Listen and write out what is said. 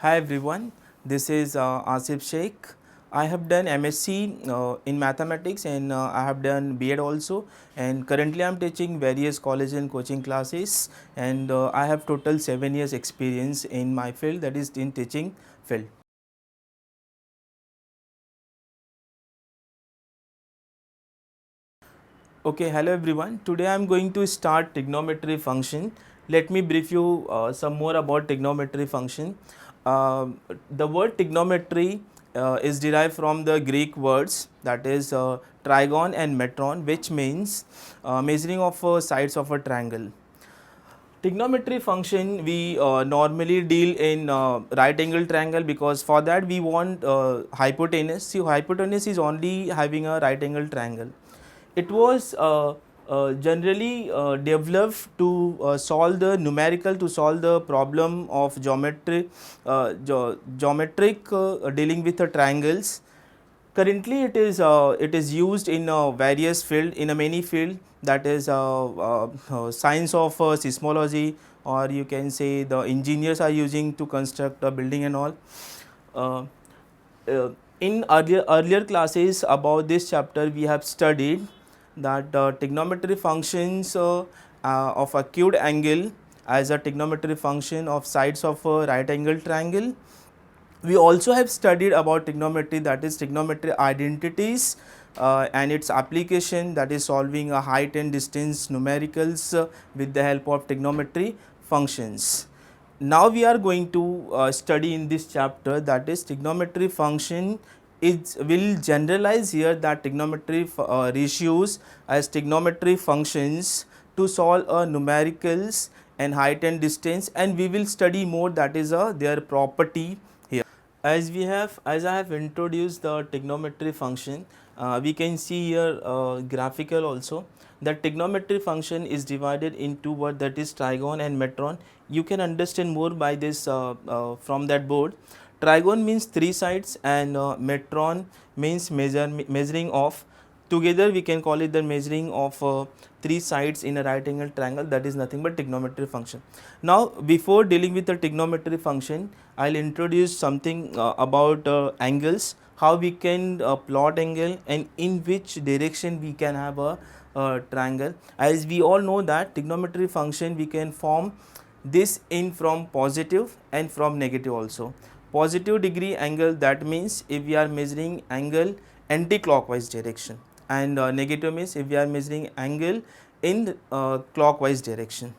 Hi everyone, this is Asif Sheikh. I have done MSc in mathematics and I have done B.Ed also, and currently I am teaching various college and coaching classes, and I have total 7 years experience in my field, that is in teaching field. Okay, hello everyone. Today I am going to start trigonometry function. Let me brief you some more about trigonometry function. The word trigonometry is derived from the Greek words, that is trigon and metron, which means measuring of sides of a triangle. Trigonometry function we normally deal in right angle triangle, because for that we want hypotenuse. See, hypotenuse is only having a right angle triangle. It was generally developed to solve the numerical, to solve the problem of geometric dealing with the triangles. Currently it is used in various field, in a many field, that is science of seismology, or you can say the engineers are using to construct a building and all. uh, uh, in earlier classes about this chapter we have studied that trigonometry functions of acute angle as a trigonometry function of sides of a right angle triangle. We also have studied about trigonometry, that is trigonometry identities and its application, that is solving a height and distance numericals with the help of trigonometry functions. Now we are going to study in this chapter, that is trigonometry function. It will generalize here that trigonometry ratios as trigonometry functions to solve numericals and height and distance, and we will study more, that is their property here. As I have introduced the trigonometry function, we can see here graphical also. The trigonometry function is divided into what, that is trigon and metron. You can understand more by this from that board. Trigon means three sides, and metron means measuring of. Together we can call it the measuring of three sides in a right angle triangle, that is nothing but trigonometry function. Now before dealing with the trigonometry function, I will introduce something about angles, how we can plot angle and in which direction we can have a triangle. As we all know that trigonometry function we can form this in from positive and from negative also. Positive degree angle, that means if we are measuring angle anti-clockwise direction, and negative means if we are measuring angle in clockwise direction.